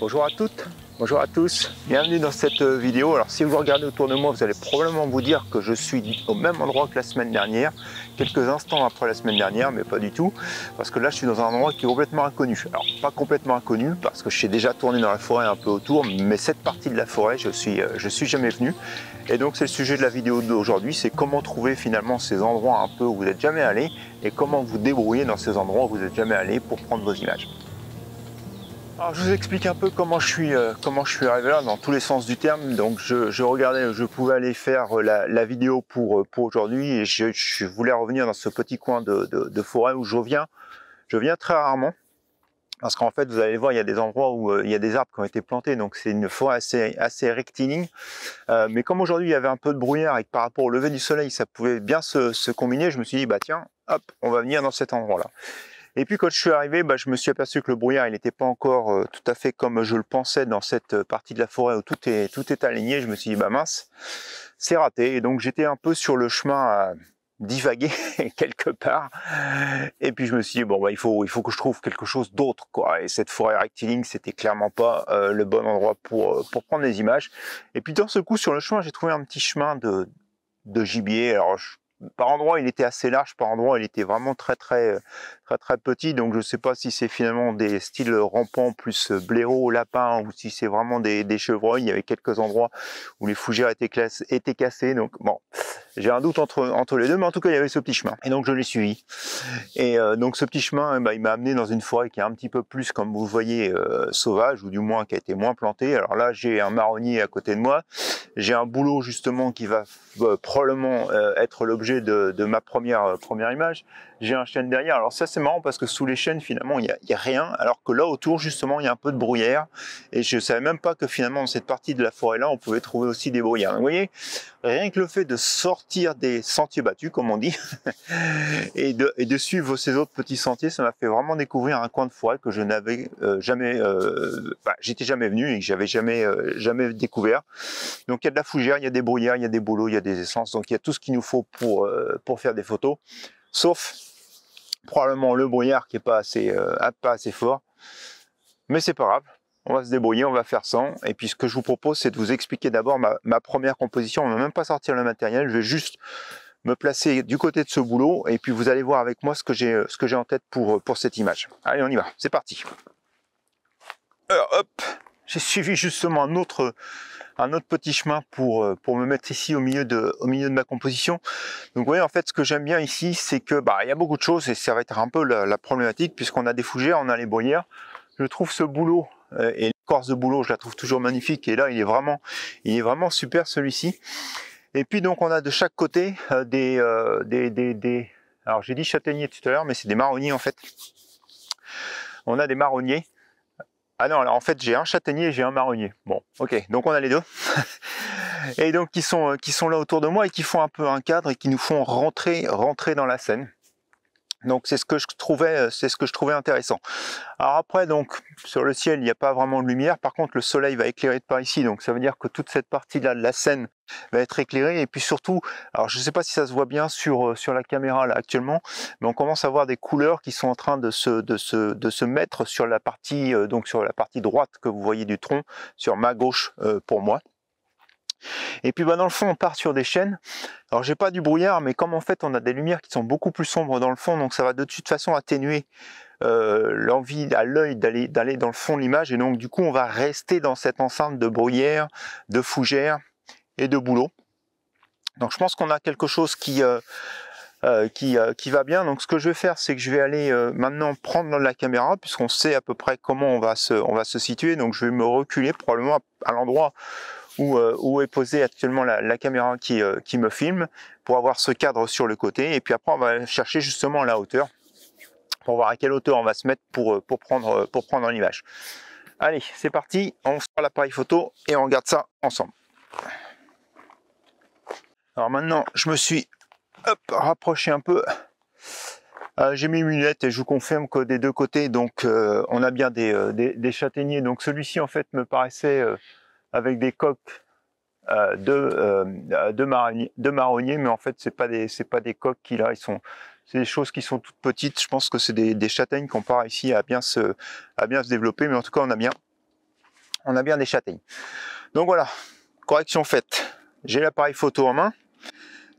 Bonjour à toutes, bonjour à tous, bienvenue dans cette vidéo. Alors si vous regardez autour de moi, vous allez probablement vous dire que je suis au même endroit que la semaine dernière, quelques instants après la semaine dernière, mais pas du tout, parce que là je suis dans un endroit qui est complètement inconnu. Alors pas complètement inconnu, parce que je suis déjà tourné dans la forêt un peu autour, mais cette partie de la forêt, je suis jamais venu. Et donc c'est le sujet de la vidéo d'aujourd'hui, c'est comment trouver finalement ces endroits un peu où vous n'êtes jamais allé, et comment vous débrouiller dans ces endroits où vous n'êtes jamais allé pour prendre vos images. Alors je vous explique un peu comment je suis arrivé là dans tous les sens du terme. Donc je regardais, je pouvais aller faire la vidéo pour aujourd'hui et je voulais revenir dans ce petit coin de forêt où je viens très rarement. Parce qu'en fait, vous allez voir, il y a des endroits où il y a des arbres qui ont été plantés, donc c'est une forêt assez rectiligne. Mais comme aujourd'hui il y avait un peu de brouillard et que par rapport au lever du soleil, ça pouvait bien se combiner, je me suis dit, bah tiens, hop, on va venir dans cet endroit-là. Et puis quand je suis arrivé, je me suis aperçu que le brouillard il n'était pas encore tout à fait comme je le pensais dans cette partie de la forêt où tout est aligné. Je me suis dit bah mince, c'est raté. Et donc j'étais un peu sur le chemin à divaguer quelque part. Et puis je me suis dit bon il faut que je trouve quelque chose d'autre quoi. Et cette forêt rectiligne c'était clairement pas le bon endroit pour prendre des images. Et puis d'un seul coup sur le chemin j'ai trouvé un petit chemin de gibier. Alors par endroit il était assez large, par endroit il était vraiment très petit, donc je ne sais pas si c'est finalement des styles rampants plus blaireaux, lapins, ou si c'est vraiment des chevreuils. Il y avait quelques endroits où les fougères étaient cassées, donc bon, j'ai un doute entre les deux, mais en tout cas il y avait ce petit chemin, et donc je l'ai suivi. Et donc ce petit chemin, il m'a amené dans une forêt qui est un petit peu plus, comme vous voyez, sauvage, ou du moins qui a été moins plantée. Alors là j'ai un marronnier à côté de moi, j'ai un bouleau justement qui va probablement être l'objet de ma première image. J'ai un chêne derrière. Alors ça c'est marrant parce que sous les chênes finalement il y a rien, alors que là autour justement il y a un peu de bruyère, et je savais même pas que finalement dans cette partie de la forêt là on pouvait trouver aussi des bruyères. Donc, vous voyez, rien que le fait de sortir des sentiers battus comme on dit et de suivre ces autres petits sentiers, ça m'a fait vraiment découvrir un coin de forêt que je n'avais j'étais jamais venu et que j'avais jamais découvert. Donc il y a de la fougère, il y a des bruyères, il y a des bouleaux, il y a des essences, donc il y a tout ce qu'il nous faut pour faire des photos, sauf probablement le brouillard qui est pas assez fort, mais c'est pas grave, on va se débrouiller, on va faire sans. Et puis ce que je vous propose, c'est de vous expliquer d'abord ma première composition. On ne va même pas sortir le matériel, je vais juste me placer du côté de ce boulot, et puis vous allez voir avec moi ce que j'ai en tête pour cette image. Allez, on y va, c'est parti. Alors hop, j'ai suivi justement un autre petit chemin pour me mettre ici au milieu de ma composition. Donc vous voyez, en fait ce que j'aime bien ici, c'est que il y a beaucoup de choses, et ça va être un peu la problématique, puisqu'on a des fougères, on a les bruyères. Je trouve ce boulot et l'écorce de bouleau, je la trouve toujours magnifique, et là il est vraiment super celui-ci. Et puis donc on a de chaque côté alors j'ai dit châtaigniers tout à l'heure, mais c'est des marronniers en fait. On a des marronniers. Ah non, alors en fait j'ai un châtaignier et j'ai un marronnier. Bon, ok, donc on a les deux. Et donc qui sont là autour de moi et qui font un peu un cadre et qui nous font rentrer dans la scène. Donc c'est ce que je trouvais intéressant. Alors après, donc sur le ciel il n'y a pas vraiment de lumière, par contre le soleil va éclairer de par ici, donc ça veut dire que toute cette partie là de la scène va être éclairée. Et puis surtout, alors je ne sais pas si ça se voit bien sur la caméra là actuellement, mais on commence à voir des couleurs qui sont en train de se mettre sur la partie donc sur la partie droite que vous voyez du tronc, sur ma gauche pour moi. Et puis dans le fond on part sur des chênes. Alors j'ai pas du brouillard, mais comme en fait on a des lumières qui sont beaucoup plus sombres dans le fond, donc ça va de toute façon atténuer l'envie à l'œil d'aller dans le fond de l'image, et donc du coup on va rester dans cette enceinte de bruyère, de fougère et de bouleau. Donc je pense qu'on a quelque chose qui va bien. Donc ce que je vais faire, c'est que je vais aller maintenant prendre la caméra, puisqu'on sait à peu près comment on va se situer. Donc je vais me reculer probablement à l'endroit où est posée actuellement la caméra qui me filme, pour avoir ce cadre sur le côté. Et puis après on va chercher justement la hauteur, pour voir à quelle hauteur on va se mettre pour prendre l'image. Allez, c'est parti, on sort l'appareil photo et on regarde ça ensemble. Alors maintenant, je me suis rapproché un peu. J'ai mis une lunette et je vous confirme que des deux côtés, donc on a bien des châtaigniers. Donc celui-ci en fait me paraissait avec des coques de marronniers, mais en fait c'est pas des coques qu'il a, c'est des choses qui sont toutes petites. Je pense que c'est des châtaignes qui n'ont pas réussi à bien se développer, mais en tout cas on a bien on a bien des châtaignes. Donc voilà, correction faite. J'ai l'appareil photo en main.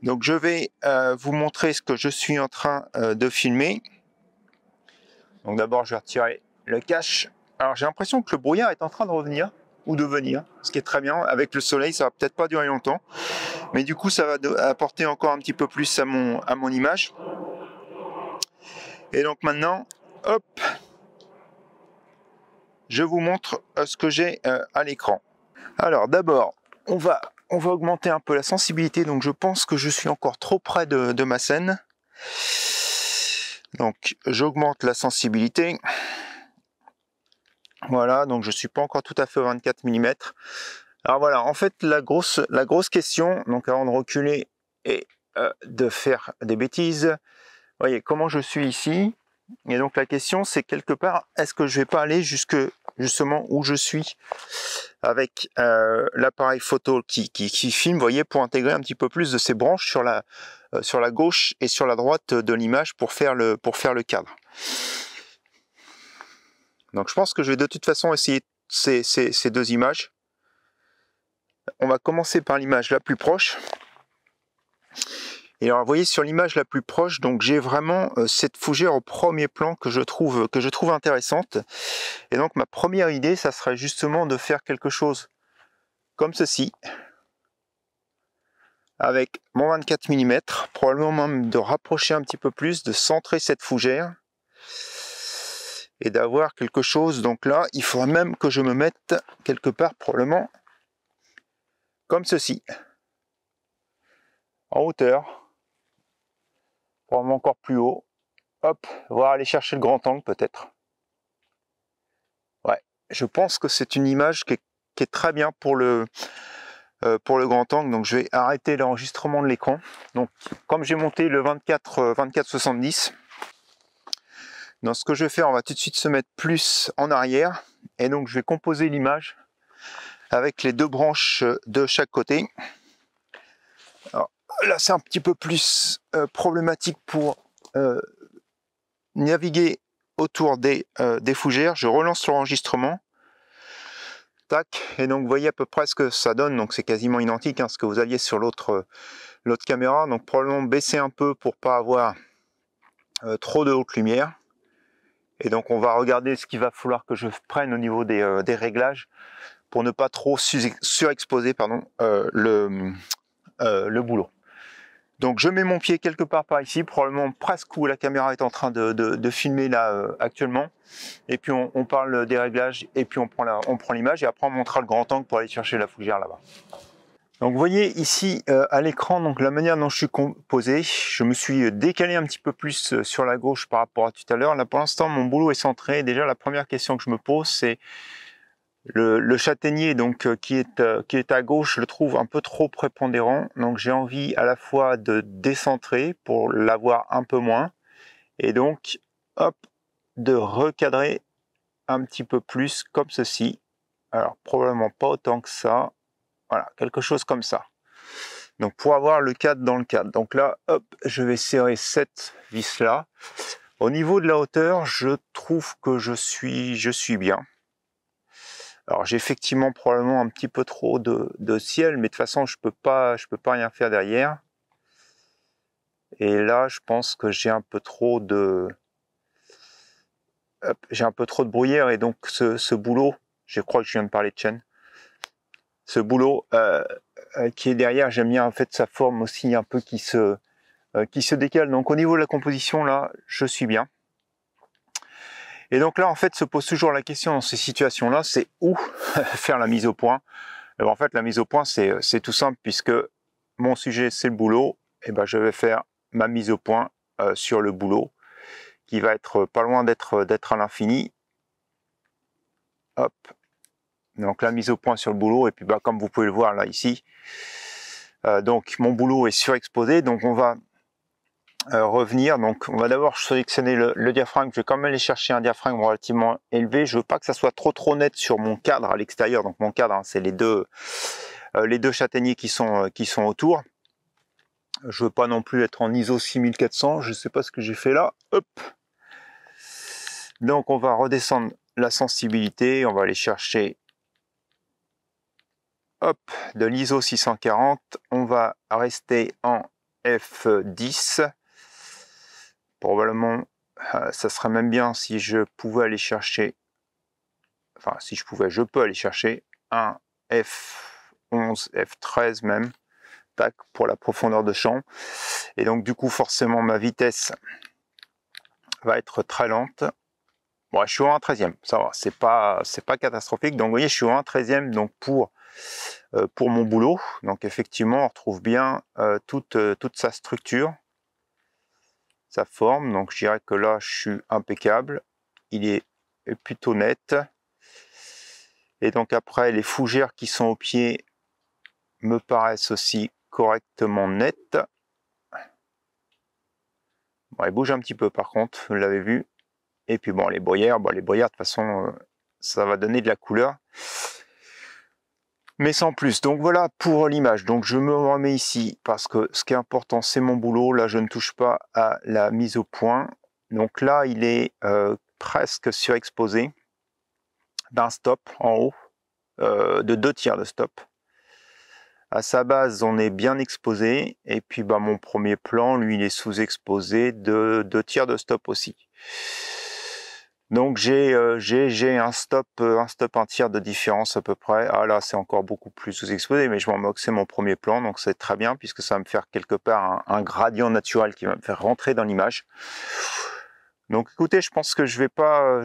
Donc je vais vous montrer ce que je suis en train de filmer. Donc d'abord je vais retirer le cache. Alors j'ai l'impression que le brouillard est en train de revenir ou de venir, ce qui est très bien. Avec le soleil, ça va peut-être pas durer longtemps, mais du coup ça va apporter encore un petit peu plus à mon image. Et donc maintenant, hop, je vous montre ce que j'ai à l'écran. Alors d'abord, on va augmenter un peu la sensibilité. Donc je pense que je suis encore trop près de ma scène. Donc j'augmente la sensibilité. Voilà, donc je suis pas encore tout à fait au 24 mm. Alors voilà, en fait la grosse question, donc avant de reculer et de faire des bêtises, voyez comment je suis ici. Et donc la question c'est quelque part, est-ce que je vais pas aller jusque justement où je suis avec l'appareil photo qui filme, vous voyez, pour intégrer un petit peu plus de ces branches sur la gauche et sur la droite de l'image pour faire le cadre. Donc je pense que je vais de toute façon essayer ces deux images. On va commencer par l'image la plus proche. Et alors vous voyez sur l'image la plus proche, donc j'ai vraiment cette fougère au premier plan que je trouve intéressante. Et donc ma première idée, ça serait justement de faire quelque chose comme ceci, avec mon 24 mm, probablement même de rapprocher un petit peu plus, de centrer cette fougère et d'avoir quelque chose. Donc là, il faudra même que je me mette quelque part, probablement comme ceci, en hauteur. Probablement encore plus haut, hop, voire aller chercher le grand angle peut-être. Ouais, je pense que c'est une image qui est très bien pour le grand angle, donc je vais arrêter l'enregistrement de l'écran. Donc comme j'ai monté le 24-70, donc ce que je vais faire, on va tout de suite se mettre plus en arrière, et donc je vais composer l'image avec les deux branches de chaque côté. Alors, là c'est un petit peu plus problématique pour naviguer autour des fougères. Je relance l'enregistrement. Tac, et donc vous voyez à peu près ce que ça donne. Donc c'est quasiment identique à ce que vous aviez sur l'autre caméra. Donc probablement baisser un peu pour pas avoir trop de haute lumière. Et donc on va regarder ce qu'il va falloir que je prenne au niveau des réglages pour ne pas trop surexposer le boulot. Donc je mets mon pied quelque part par ici, probablement presque où la caméra est en train de filmer là actuellement. Et puis on parle des réglages et puis on prend l'image et après on montrera le grand angle pour aller chercher la fougère là-bas. Donc vous voyez ici à l'écran donc la manière dont je suis composé. Je me suis décalé un petit peu plus sur la gauche par rapport à tout à l'heure. Là pour l'instant mon boulot est centré. Déjà la première question que je me pose c'est le châtaignier donc qui est à gauche, je le trouve un peu trop prépondérant. Donc j'ai envie à la fois de décentrer pour l'avoir un peu moins et donc hop, de recadrer un petit peu plus comme ceci. Alors probablement pas autant que ça. Voilà, quelque chose comme ça. Donc pour avoir le cadre dans le cadre. Donc là, hop, je vais serrer cette vis là. Au niveau de la hauteur, je trouve que je suis bien. Alors j'ai effectivement probablement un petit peu trop de ciel, mais de toute façon je peux pas rien faire derrière. Et là, je pense que j'ai un peu trop de bruyère et donc ce boulot, je crois que je viens de parler de chaîne. Ce boulot qui est derrière, j'aime bien en fait sa forme aussi un peu qui se décale. Donc au niveau de la composition là, je suis bien. Et donc là en fait se pose toujours la question dans ces situations là, c'est où faire la mise au point. Alors, en fait la mise au point c'est tout simple puisque mon sujet c'est le boulot, et ben je vais faire ma mise au point sur le boulot qui va être pas loin d'être à l'infini. Hop. Donc la mise au point sur le boulot, et puis bah, comme vous pouvez le voir là ici, donc mon boulot est surexposé, donc on va revenir. Donc on va d'abord sélectionner le diaphragme. Je vais quand même aller chercher un diaphragme relativement élevé. Je veux pas que ça soit trop net sur mon cadre à l'extérieur. Donc mon cadre, hein, c'est les deux châtaigniers qui sont autour. Je veux pas non plus être en ISO 6400. Je sais pas ce que j'ai fait là. Hop. Donc on va redescendre la sensibilité. On va aller chercher hop, de l'ISO 640, on va rester en f10. Probablement, ça serait même bien si je pouvais aller chercher, enfin si je pouvais, je peux aller chercher un f11, f13 même, tac, pour la profondeur de champ. Et donc du coup forcément ma vitesse va être très lente. Bon, je suis au 1/13e, ça va, c'est pas catastrophique. Donc vous voyez, je suis au 1/13e donc pour mon boulot. Donc effectivement, on retrouve bien toute sa structure, sa forme. Donc je dirais que là, je suis impeccable. Il est plutôt net. Et donc après, les fougères qui sont au pied me paraissent aussi correctement nettes. Bon, elles bougent un petit peu par contre, vous l'avez vu. Et puis bon, les bruyères de toute façon, ça va donner de la couleur. Mais sans plus. Donc voilà pour l'image. Donc je me remets ici parce que ce qui est important, c'est mon boulot. Là, je ne touche pas à la mise au point. Donc là, il est presque surexposé d'un stop en haut, de 2/3 de stop. À sa base, on est bien exposé. Et puis bah, mon premier plan, lui, il est sous-exposé de 2/3 de stop aussi. Donc j'ai un stop 1/3 de différence à peu près. Ah là c'est encore beaucoup plus sous-exposé, mais je m'en moque, c'est mon premier plan, donc c'est très bien puisque ça va me faire quelque part un gradient naturel qui va me faire rentrer dans l'image. Donc écoutez, je pense que je vais pas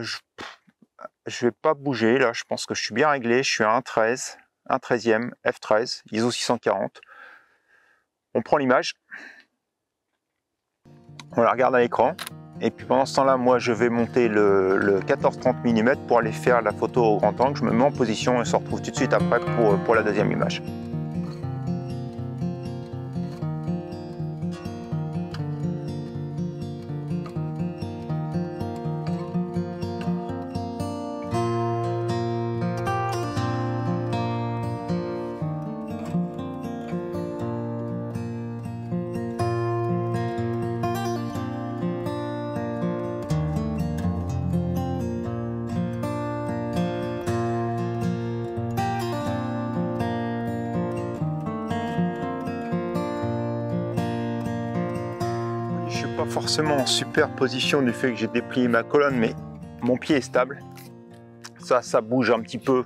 bouger là, je pense que je suis bien réglé, je suis à 1/13e, f13, ISO 640. On prend l'image, on la regarde à l'écran. Et puis pendant ce temps-là, moi je vais monter le 14-30 mm pour aller faire la photo au grand angle. Je me mets en position et on se retrouve tout de suite après pour la deuxième image. Pas forcément en superposition du fait que j'ai déplié ma colonne, mais mon pied est stable. Ça bouge un petit peu,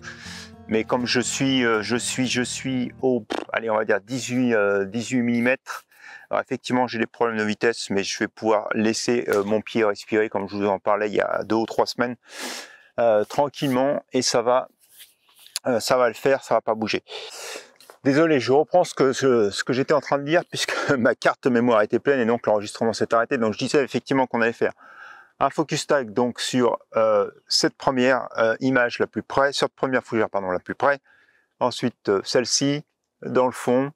mais comme je suis au, allez, on va dire 18 mm. Alors effectivement, j'ai des problèmes de vitesse, mais je vais pouvoir laisser mon pied respirer, comme je vous en parlais il y a 2 ou 3 semaines, tranquillement, et ça va le faire, ça va pas bouger. Désolé, je reprends ce que j'étais en train de dire puisque ma carte mémoire était pleine et donc l'enregistrement s'est arrêté. Donc je disais effectivement qu'on allait faire un focus tag donc sur cette première image la plus près, sur cette première fougère pardon la plus près. Ensuite celle-ci dans le fond.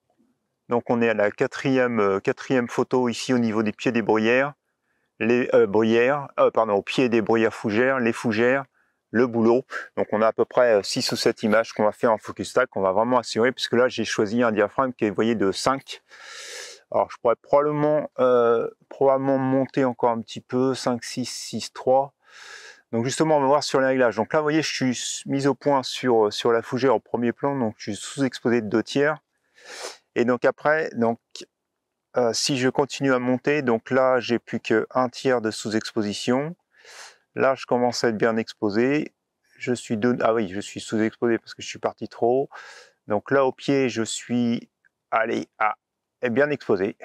Donc on est à la quatrième photo ici au niveau des pieds des bruyères, au pied des bruyères fougères, les fougères, le boulot. Donc on a à peu près 6 ou 7 images qu'on va faire en focus tag, qu'on va vraiment assurer, puisque là j'ai choisi un diaphragme qui est, vous voyez, de 5. Alors je pourrais probablement monter encore un petit peu, 5, 6, 6, 3. Donc justement on va voir sur les réglages. Donc là vous voyez je suis mis au point sur la fougère au premier plan, donc je suis sous-exposé de 2/3. Et donc après, si je continue à monter, donc là j'ai plus que 1/3 de sous-exposition. Là, je commence à être bien exposé. Je suis sous-exposé parce que je suis parti trop haut. Donc là, au pied, je suis bien exposé.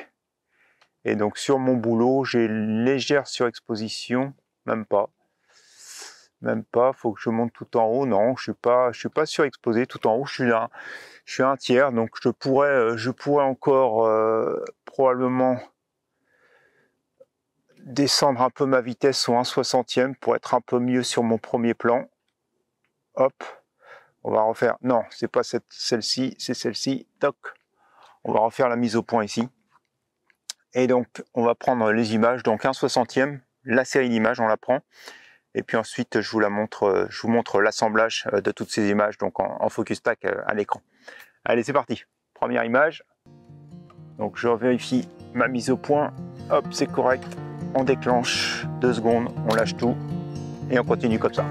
Et donc sur mon boulot, j'ai une légère surexposition, même pas. Faut que je monte tout en haut. Non, je suis pas surexposé tout en haut. Je suis à 1/3, donc je pourrais encore probablement descendre un peu ma vitesse au 1/60e pour être un peu mieux sur mon premier plan. Hop, on va refaire, non, c'est pas celle-ci, c'est celle-ci, toc. On va refaire la mise au point ici. Et donc, on va prendre les images, donc 1/60e, la série d'images, on la prend. Et puis ensuite, je vous montre l'assemblage de toutes ces images, donc en focus tag à l'écran. Allez, c'est parti. Première image. Donc, je vérifie ma mise au point. Hop, c'est correct. On déclenche, 2 secondes, on lâche tout et on continue comme ça.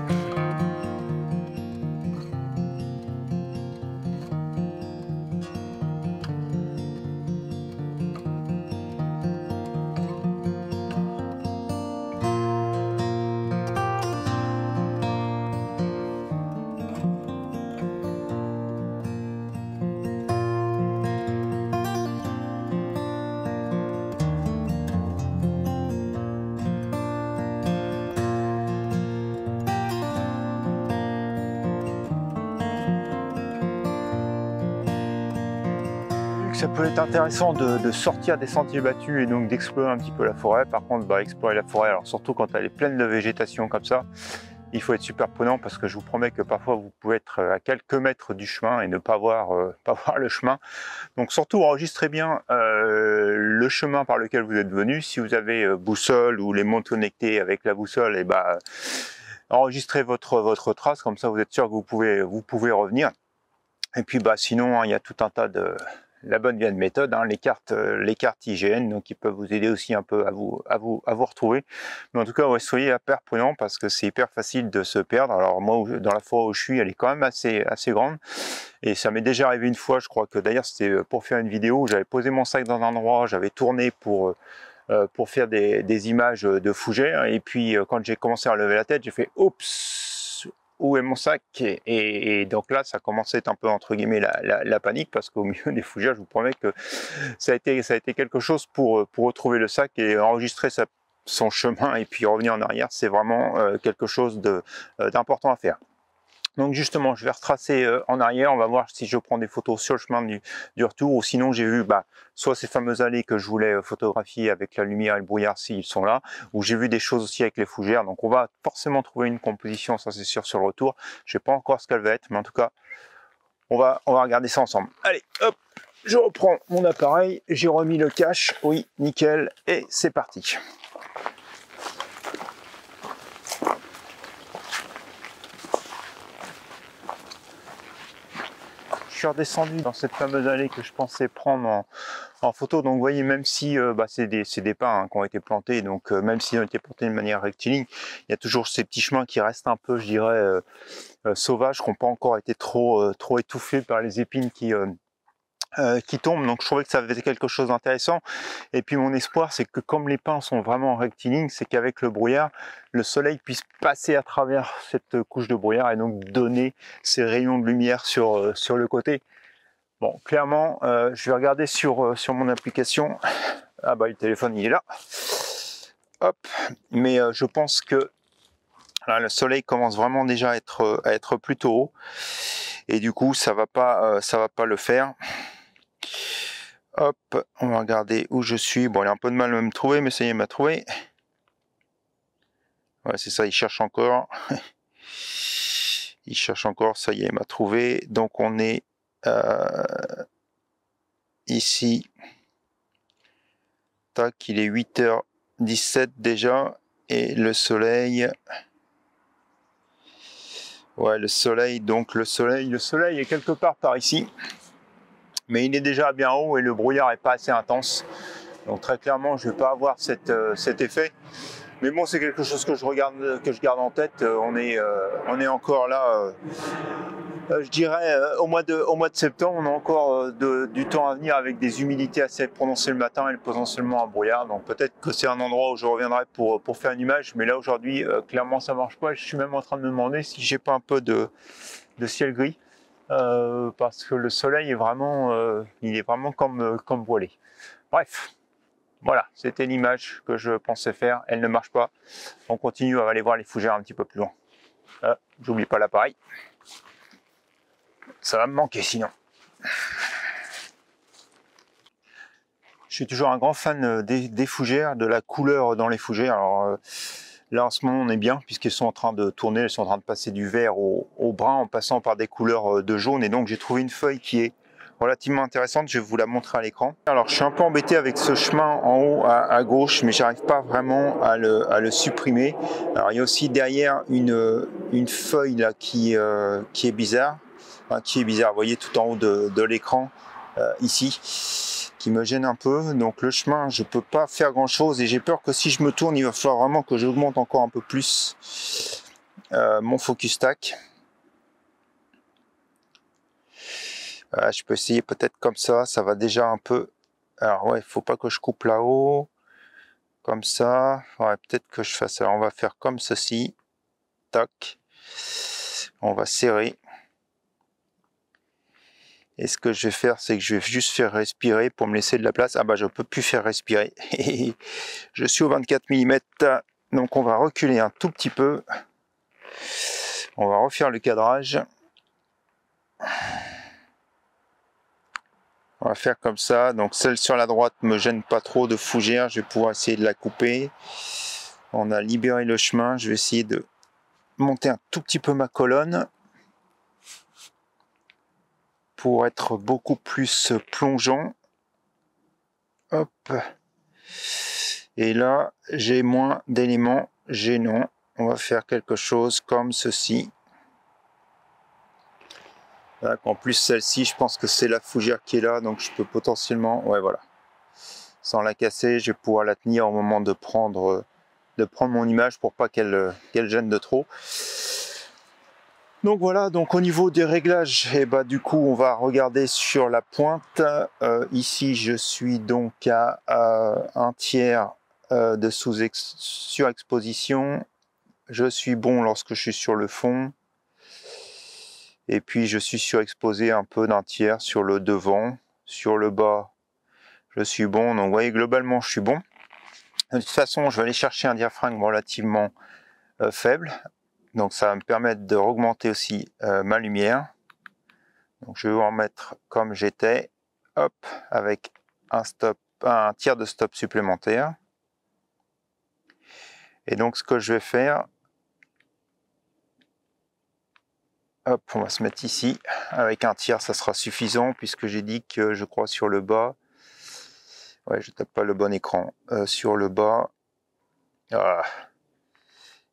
ça peut être intéressant de sortir des sentiers battus et donc d'explorer un petit peu la forêt. Par contre, explorer la forêt, alors surtout quand elle est pleine de végétation comme ça, il faut être super prudent parce que je vous promets que parfois vous pouvez être à quelques mètres du chemin et ne pas voir, pas voir le chemin. Donc surtout enregistrez bien le chemin par lequel vous êtes venu. Si vous avez boussole ou les montres connectées avec la boussole, et enregistrez votre trace, comme ça vous êtes sûr que vous pouvez revenir. Et puis sinon, il y a tout un tas de la bonne vieille méthode, les cartes IGN, donc qui peuvent vous aider aussi un peu à vous retrouver. Mais en tout cas, soyez hyper prudents parce que c'est hyper facile de se perdre. Alors moi, dans la forêt où je suis, elle est quand même assez grande. Et ça m'est déjà arrivé une fois, je crois que d'ailleurs c'était pour faire une vidéo, j'avais posé mon sac dans un endroit, j'avais tourné pour faire des images de fougères. Et puis quand j'ai commencé à lever la tête, j'ai fait « Oups !» Où est mon sac? Et donc là, ça commençait à être un peu entre guillemets la panique parce qu'au milieu des fougères, je vous promets que ça a été quelque chose pour retrouver le sac et enregistrer son chemin et puis revenir en arrière. C'est vraiment quelque chose d'important à faire. Donc justement, je vais retracer en arrière, on va voir si je prends des photos sur le chemin du retour, ou sinon j'ai vu soit ces fameuses allées que je voulais photographier avec la lumière et le brouillard s'ils sont là, ou j'ai vu des choses aussi avec les fougères, donc on va forcément trouver une composition, ça c'est sûr, sur le retour. Je ne sais pas encore ce qu'elle va être, mais en tout cas, on va regarder ça ensemble. Allez, hop, je reprends mon appareil, j'ai remis le cache, oui, nickel, et c'est parti. Je suis redescendu dans cette fameuse allée que je pensais prendre en photo. Donc vous voyez, même si c'est des pins qui ont été plantés, donc même s'ils ont été plantés de manière rectiligne, il y a toujours ces petits chemins qui restent un peu, je dirais, sauvages, qui n'ont pas encore été trop étouffés par les épines qui tombent. Donc je trouvais que ça faisait quelque chose d'intéressant. Et puis mon espoir, c'est que comme les pins sont vraiment rectilignes, c'est qu'avec le brouillard, le soleil puisse passer à travers cette couche de brouillard et donc donner ces rayons de lumière sur le côté. Bon, clairement, je vais regarder sur mon application. Ah le téléphone il est là. Hop, mais je pense que là, le soleil commence vraiment déjà à être plutôt haut et du coup ça va pas le faire. Hop, on va regarder où je suis. Bon, il a un peu de mal à me trouver, mais ça y est, il m'a trouvé. Ouais, c'est ça, il cherche encore. Il cherche encore, ça y est, il m'a trouvé. Donc on est ici. Tac, il est 8h17 déjà. Et le soleil... Ouais, le soleil est quelque part par ici. Mais il est déjà bien haut et le brouillard n'est pas assez intense. Donc très clairement, je ne vais pas avoir cet effet. Mais bon, c'est quelque chose que je garde en tête. On est encore là, je dirais, au mois de septembre. On a encore du temps à venir avec des humidités assez prononcées le matin et potentiellement un brouillard. Donc peut-être que c'est un endroit où je reviendrai pour faire une image. Mais là, aujourd'hui, clairement, ça ne marche pas. Je suis même en train de me demander si j'ai pas un peu de ciel gris. Parce que le soleil est vraiment, comme voilé. Bref, voilà, c'était l'image que je pensais faire. Elle ne marche pas. On continue, on va aller voir les fougères un petit peu plus loin. J'oublie pas l'appareil. Ça va me manquer sinon. Je suis toujours un grand fan des fougères, de la couleur dans les fougères. Alors là en ce moment on est bien puisqu'elles sont en train de tourner, elles sont en train de passer du vert au brun en passant par des couleurs de jaune. Et donc j'ai trouvé une feuille qui est relativement intéressante, je vais vous la montrer à l'écran. Alors je suis un peu embêté avec ce chemin en haut à gauche, mais j'arrive pas vraiment à le supprimer. Alors il y a aussi derrière une feuille là qui est bizarre, vous voyez tout en haut de l'écran ici, qui me gêne un peu. Donc le chemin, je peux pas faire grand chose et j'ai peur que si je me tourne, il va falloir vraiment que j'augmente encore un peu plus mon focus stack. Je peux essayer peut-être comme ça va déjà un peu. Alors ouais, il faut pas que je coupe là-haut, comme ça. Ouais, peut-être que je fasse ça. On va faire comme ceci. Tac. On va serrer. Et ce que je vais faire, c'est que je vais juste faire respirer pour me laisser de la place. Je peux plus faire respirer. Je suis au 24 mm, donc on va reculer un tout petit peu. On va refaire le cadrage. On va faire comme ça. Donc celle sur la droite me gêne pas trop de fougère. Je vais pouvoir essayer de la couper. On a libéré le chemin. Je vais essayer de monter un tout petit peu ma colonne pour être beaucoup plus plongeant. Hop. Et là, j'ai moins d'éléments gênants. On va faire quelque chose comme ceci. En plus, celle-ci, je pense que c'est la fougère qui est là, donc je peux potentiellement, ouais, voilà, sans la casser, je vais pouvoir la tenir au moment de prendre mon image pour pas qu'elle gêne de trop. Donc voilà, donc au niveau des réglages, et bah du coup, on va regarder sur la pointe. Ici, je suis donc à 1/3 de surexposition. Je suis bon lorsque je suis sur le fond. Et puis je suis surexposé un peu d'1/3 sur le devant. Sur le bas, je suis bon. Donc vous voyez, globalement, je suis bon. De toute façon, je vais aller chercher un diaphragme relativement faible. Donc ça va me permettre de augmenter aussi ma lumière. Donc je vais en mettre comme j'étais. Hop, avec un 1/3 de stop supplémentaire. Et donc ce que je vais faire, hop, on va se mettre ici, avec 1/3 ça sera suffisant, puisque j'ai dit que je crois sur le bas, ouais, je tape pas le bon écran, sur le bas,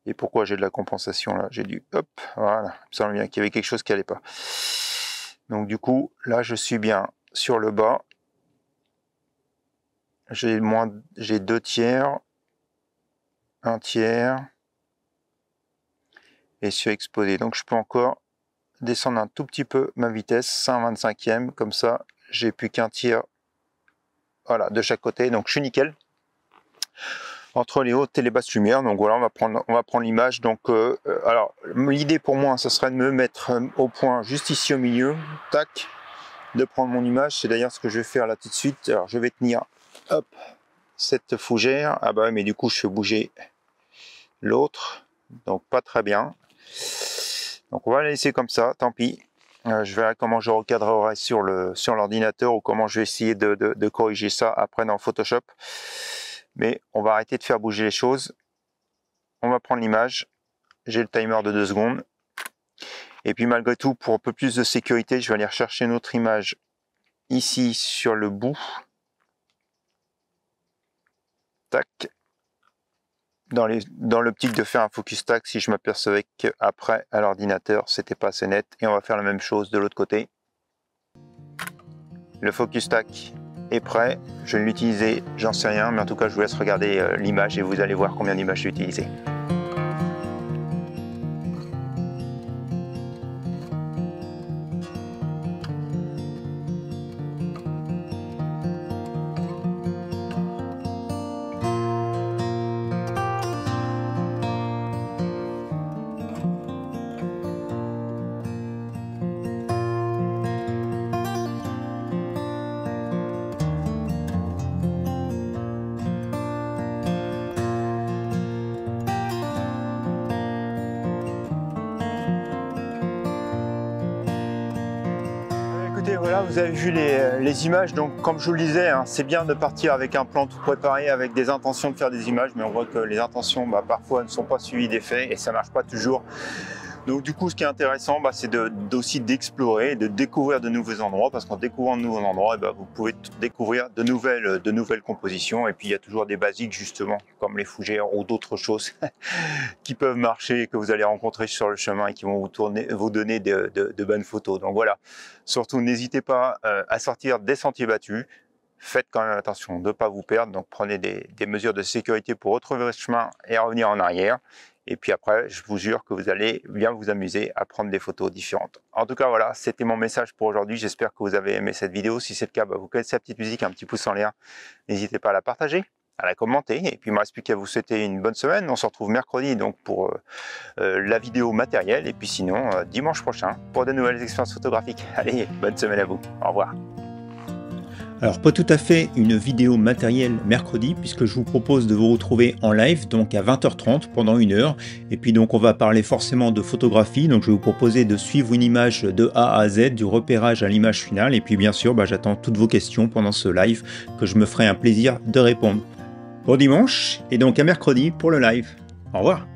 et pourquoi j'ai de la compensation là, j'ai dû, hop, voilà, il me semble bien qu'il y avait quelque chose qui allait pas. Donc du coup, là je suis bien sur le bas, j'ai 2/3, 1/3, et surexposé, donc je peux encore descendre un tout petit peu ma vitesse, 1/25e, comme ça j'ai plus qu'1/3, voilà, de chaque côté, donc je suis nickel entre les hautes et les basses lumières. Donc voilà, on va prendre l'image. Donc alors l'idée pour moi, ce serait de me mettre au point juste ici au milieu, tac, de prendre mon image. C'est d'ailleurs ce que je vais faire là tout de suite. Alors je vais tenir, hop, cette fougère. Ah bah mais du coup je fais bouger l'autre, donc pas très bien. Donc on va la laisser comme ça, tant pis. Je verrai comment je recadrerai sur l'ordinateur, ou comment je vais essayer de corriger ça après dans Photoshop. Mais on va arrêter de faire bouger les choses. On va prendre l'image. J'ai le timer de 2 secondes. Et puis malgré tout, pour un peu plus de sécurité, je vais aller rechercher une autre image ici sur le bout. Tac. Dans l'optique de faire un focus stack, si je m'apercevais qu'après à l'ordinateur c'était pas assez net. Et on va faire la même chose de l'autre côté. Le focus stack est prêt. Je vais l'utiliser, j'en sais rien, mais en tout cas je vous laisse regarder l'image et vous allez voir combien d'images j'ai utilisé. Voilà, vous avez vu les images. Donc comme je vous le disais, hein, c'est bien de partir avec un plan tout préparé, avec des intentions de faire des images, mais on voit que les intentions parfois ne sont pas suivies des faits et ça marche pas toujours. Donc du coup, ce qui est intéressant, c'est aussi d'explorer, de découvrir de nouveaux endroits, parce qu'en découvrant de nouveaux endroits, vous pouvez découvrir de nouvelles compositions. Et puis il y a toujours des basiques justement, comme les fougères ou d'autres choses qui peuvent marcher, que vous allez rencontrer sur le chemin et qui vont vous donner de bonnes photos. Donc voilà, surtout n'hésitez pas à sortir des sentiers battus. Faites quand même attention de ne pas vous perdre, donc prenez des mesures de sécurité pour retrouver votre chemin et revenir en arrière. Et puis après, je vous jure que vous allez bien vous amuser à prendre des photos différentes. En tout cas, voilà, c'était mon message pour aujourd'hui. J'espère que vous avez aimé cette vidéo. Si c'est le cas, vous connaissez la petite musique, un petit pouce en l'air. N'hésitez pas à la partager, à la commenter. Et puis, il ne me reste plus qu'à vous souhaiter une bonne semaine. On se retrouve mercredi donc pour la vidéo matérielle. Et puis sinon, dimanche prochain pour de nouvelles expériences photographiques. Allez, bonne semaine à vous. Au revoir. Alors pas tout à fait une vidéo matérielle mercredi puisque je vous propose de vous retrouver en live donc à 20h30 pendant 1 heure et puis donc on va parler forcément de photographie, donc je vais vous proposer de suivre une image de A à Z, du repérage à l'image finale et puis bien sûr j'attends toutes vos questions pendant ce live que je me ferai un plaisir de répondre. Bon dimanche et donc à mercredi pour le live. Au revoir.